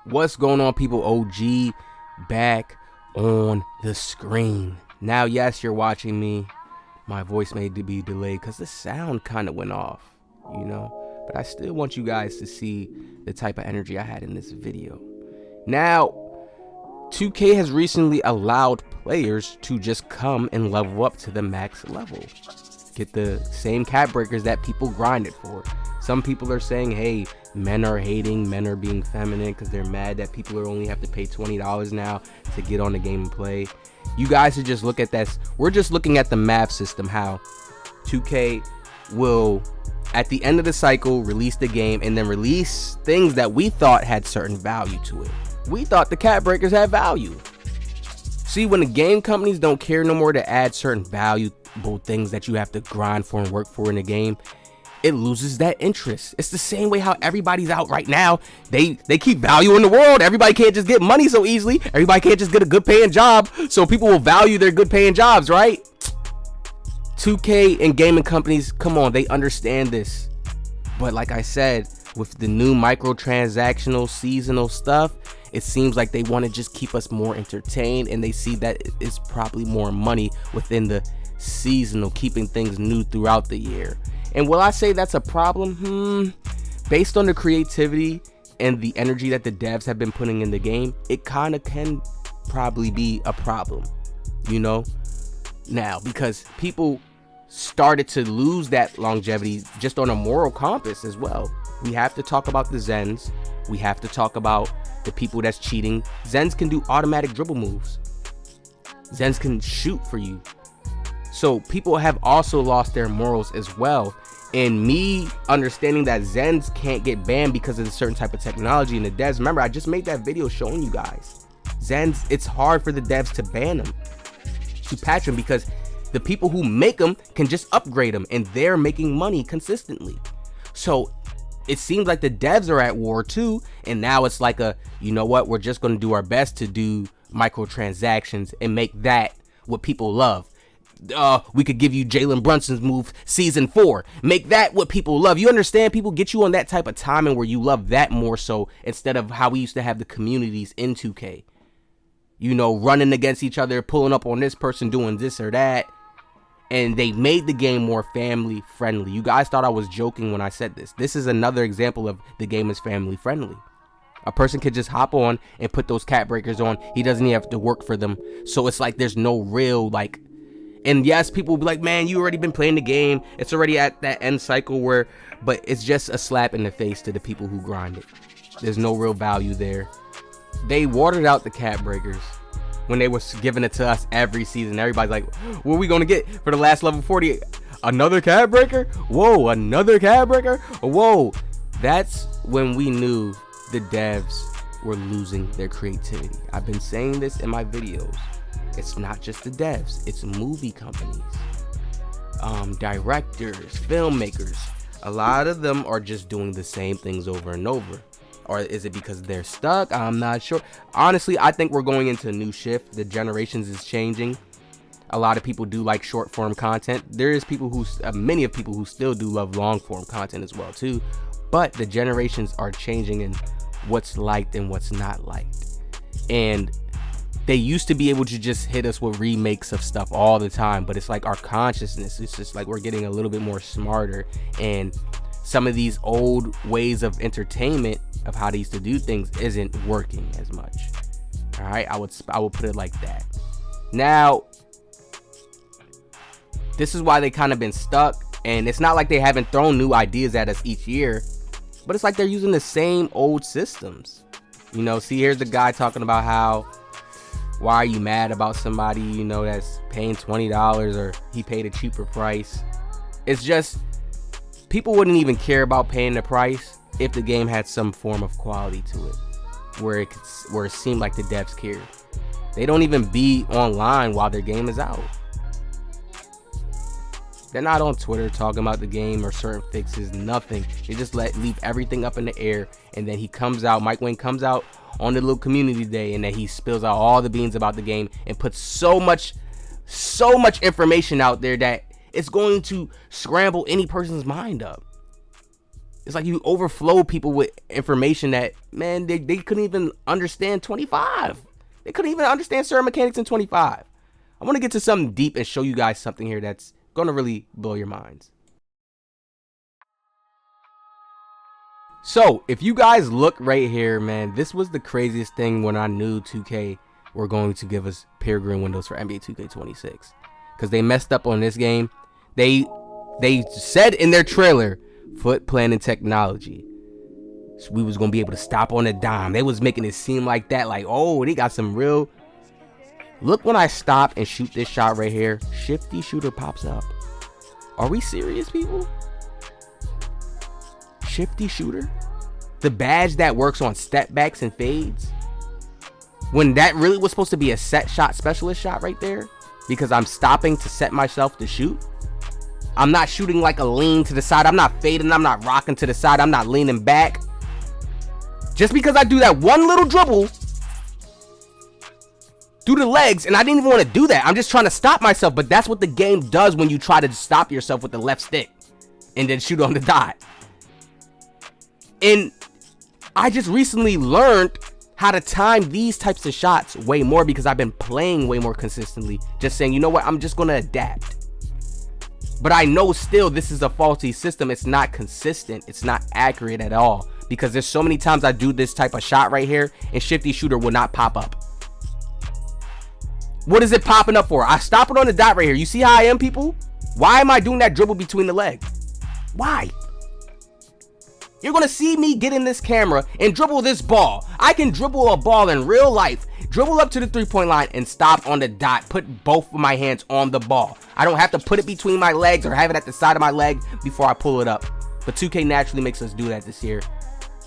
What's going on, people? OG back on the screen. Now, yes, you're watching me. My voice may be delayed because the sound kind of went off, but I still want you guys to see the type of energy I had in this video. Now, 2K has recently allowed players to just come and level up to the max level. Get the same cap breakers that people grinded for. Some people are saying, hey, men are hating, men are being feminine because they're mad that people only have to pay $20 now to get on the game and play. You guys should just look at that. We're just looking at the math system, how 2K will, at the end of the cycle, release the game and then release things that we thought had certain value to it. We thought the cap breakers had value. See, when the game companies don't care no more to add certain valuable things that you have to grind for and work for in the game, it loses that interest. It's the same way how everybody's out right now. They keep value in the world. Everybody can't just get money so easily. Everybody can't just get a good paying job. So people will value their good paying jobs, right? 2K and gaming companies, come on, they understand this. But like I said, with the new microtransactional seasonal stuff, it seems like they want to just keep us more entertained, and they see that it's probably more money within the seasonal, keeping things new throughout the year. And will I say that's a problem? Based on the creativity and the energy that the devs have been putting in the game, it kind of can probably be a problem, now, because people started to lose that longevity just on a moral compass as well. We have to talk about the Zens. We have to talk about the people that's cheating. Zens can do automatic dribble moves. Zens can shoot for you. So people have also lost their morals as well. And me understanding that Zens can't get banned because of a certain type of technology in the devs. Remember, I just made that video showing you guys. Zens, it's hard for the devs to ban them, to patch them, because the people who make them can just upgrade them, and they're making money consistently. So it seems like the devs are at war too. And now it's like we're just going to do our best to do microtransactions and make that what people love. We could give you Jalen Brunson's move season 4. Make that what people love. You understand? People get you on that type of timing where you love that more so, instead of how we used to have the communities in 2K. Running against each other, pulling up on this person doing this or that. And they made the game more family friendly. You guys thought I was joking when I said this. This is another example of the game is family friendly. A person could just hop on and put those cap breakers on. He doesn't even have to work for them. So it's like there's no real and yes, people will be like, man, you already been playing the game. It's already at that end cycle but it's just a slap in the face to the people who grind it. There's no real value there. They watered out the cap breakers when they was giving it to us every season. Everybody's like, what are we going to get for the last level 40? Another cap breaker? Whoa, another cap breaker? Whoa. That's when we knew the devs were losing their creativity. I've been saying this in my videos. It's not just the devs, it's movie companies, directors, filmmakers. A lot of them are just doing the same things over and over. Or is it because they're stuck? I'm not sure. Honestly, I think we're going into a new shift. The generations is changing. A lot of people do like short form content. There is many of people who still do love long form content as well too. But the generations are changing in what's liked and what's not liked. And they used to be able to just hit us with remakes of stuff all the time, but it's like our consciousness, it's just like we're getting a little bit more smarter, and some of these old ways of entertainment of how they used to do things isn't working as much. All right, I would put it like that. Now, this is why they kind of been stuck, and it's not like they haven't thrown new ideas at us each year, but it's like they're using the same old systems. See, here's the guy talking about how, why are you mad about somebody, that's paying $20 or he paid a cheaper price? It's just, people wouldn't even care about paying the price if the game had some form of quality to it, where it seemed like the devs cared. They don't even be online while their game is out. They're not on Twitter talking about the game or certain fixes, nothing. They just leave everything up in the air, and then Mike Wayne comes out on the little community day, and then he spills out all the beans about the game and puts so much information out there that it's going to scramble any person's mind up. It's like you overflow people with information that, man, they couldn't even understand 25. They couldn't even understand certain mechanics in 25. I want to get to something deep and show you guys something here that's going to really blow your minds. So, if you guys look right here, man, this was the craziest thing when I knew 2K were going to give us peer-green windows for NBA 2K26. Because they messed up on this game. They said in their trailer, foot planting technology. So we was going to be able to stop on a dime. They was making it seem like that. Like, oh, they got some real... Look, when I stop and shoot this shot right here, shifty shooter pops up. Are we serious, people? Shifty shooter? The badge that works on step backs and fades? When that really was supposed to be a set shot specialist shot right there, because I'm stopping to set myself to shoot. I'm not shooting like a lean to the side. I'm not fading. I'm not rocking to the side. I'm not leaning back. Just because I do that one little dribble through the legs, and I didn't even want to do that. I'm just trying to stop myself, but that's what the game does when you try to stop yourself with the left stick and then shoot on the dot. And I just recently learned how to time these types of shots way more because I've been playing way more consistently. Just saying, you know what, I'm just going to adapt. But I know still this is a faulty system. It's not consistent. It's not accurate at all because there's so many times I do this type of shot right here and shifty shooter will not pop up. What is it popping up for? I stop it on the dot right here. You see how I am, people? Why am I doing that dribble between the legs? Why? You're going to see me get in this camera and dribble this ball. I can dribble a ball in real life, dribble up to the three-point line and stop on the dot, put both of my hands on the ball. I don't have to put it between my legs or have it at the side of my leg before I pull it up. But 2K naturally makes us do that this year.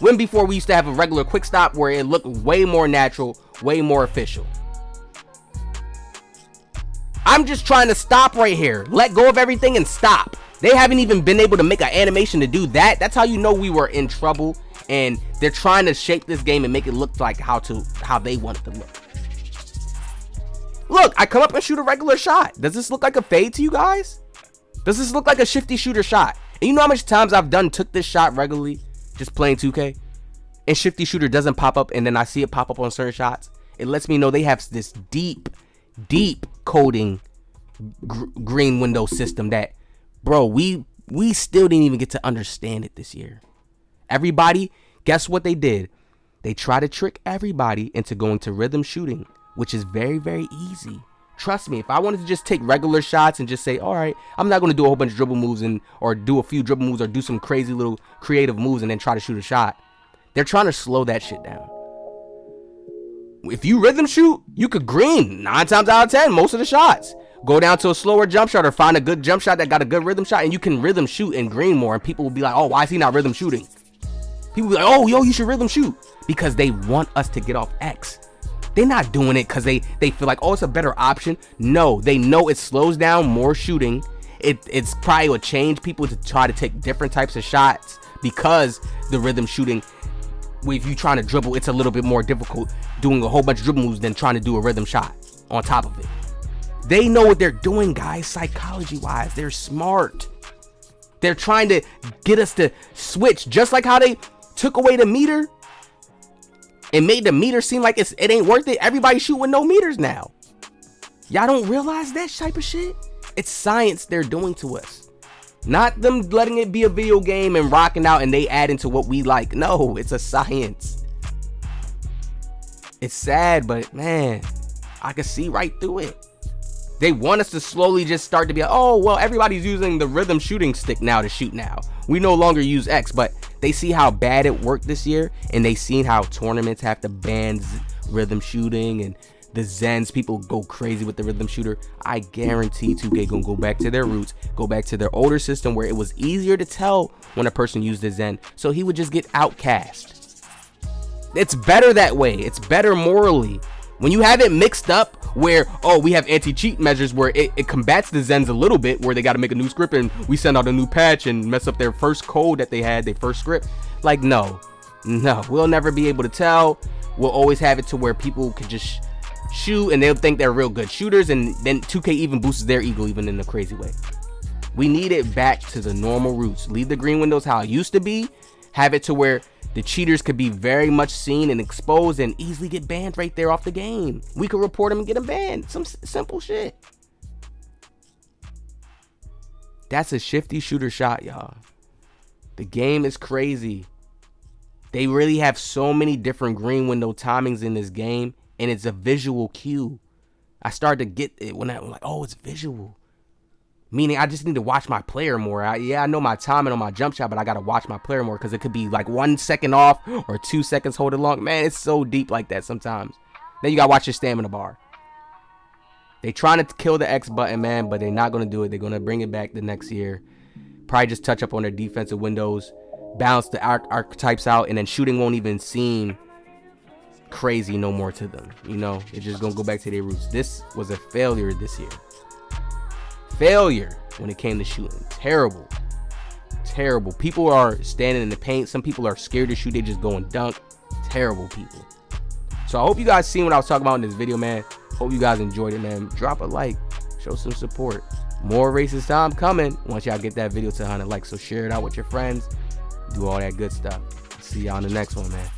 When before we used to have a regular quick stop where it looked way more natural, way more official. I'm just trying to stop right here. Let go of everything and stop. They haven't even been able to make an animation to do that. That's how you know we were in trouble. And they're trying to shape this game and make it look like how they want it to look. Look, I come up and shoot a regular shot. Does this look like a fade to you guys? Does this look like a shifty shooter shot? And you know how much times I've took this shot regularly just playing 2K? And shifty shooter doesn't pop up and then I see it pop up on certain shots. It lets me know they have this deep coding green window system that, bro, we still didn't even get to understand it this year. Everybody, guess what they did? They try to trick everybody into going to rhythm shooting, which is very, very easy. Trust me, if I wanted to just take regular shots and just say, all right, I'm not going to do a whole bunch of dribble moves or do a few dribble moves or do some crazy little creative moves and then try to shoot a shot. They're trying to slow that shit down. If you rhythm shoot, you could green 9 times out of 10 most of the shots. Go down to a slower jump shot or find a good jump shot that got a good rhythm shot and you can rhythm shoot and green more, and people will be like, oh, why is he not rhythm shooting? People will be like, oh, yo, you should rhythm shoot, because they want us to get off X. They're not doing it because they feel like, oh, it's a better option. No, they know it slows down more shooting. It's probably will change people to try to take different types of shots because the rhythm shooting, if you trying to dribble, it's a little bit more difficult doing a whole bunch of dribble moves than trying to do a rhythm shot on top of it. They know what they're doing, guys, psychology wise. They're smart. They're trying to get us to switch, just like how they took away the meter and made the meter seem like it ain't worth it. Everybody shoot with no meters now. Y'all don't realize that type of shit? It's science they're doing to us. Not them letting it be a video game and rocking out and they add into what we like. No, it's a science. It's sad, but man, I can see right through it. They want us to slowly just start to be like, oh, well, everybody's using the rhythm shooting stick now to shoot now. We no longer use X, but they see how bad it worked this year, and they seen how tournaments have to ban rhythm shooting, and the Zens, people go crazy with the rhythm shooter. I guarantee 2K gonna go back to their roots, go back to their older system where it was easier to tell when a person used the Zen, so he would just get outcast. It's better that way. It's better morally. When you have it mixed up where, oh, we have anti-cheat measures where it combats the Zens a little bit, where they got to make a new script and we send out a new patch and mess up their first code that they had, their first script. Like, no, we'll never be able to tell. We'll always have it to where people can just shoot and they'll think they're real good shooters, and then 2K even boosts their ego even in a crazy way. We need it back to the normal roots. Leave the green windows how it used to be. Have it to where the cheaters could be very much seen and exposed and easily get banned right there off the game. We could report them and get them banned. Some simple shit. That's a shifty shooter shot, y'all. The game is crazy. They really have so many different green window timings in this game, and it's a visual cue. I started to get it when I'm like, oh, it's visual. Meaning I just need to watch my player more. I know my timing on my jump shot, but I got to watch my player more because it could be like 1 second off or 2 seconds holding long. Man, it's so deep like that sometimes. Then you got to watch your stamina bar. They trying to kill the X button, man, but they're not going to do it. They're going to bring it back the next year. Probably just touch up on their defensive windows, balance the archetypes out, and then shooting won't even seem crazy no more to them. You know, it's just going to go back to their roots. This was a failure this year. Failure when it came to shooting. Terrible. Terrible. People are standing in the paint. Some people are scared to shoot. They just go and dunk. Terrible people. So I hope you guys seen what I was talking about in this video, man. Hope you guys enjoyed it, man. Drop a like. Show some support. More racist time coming once y'all get that video to 100 likes. So share it out with your friends. Do all that good stuff. See y'all on the next one, man.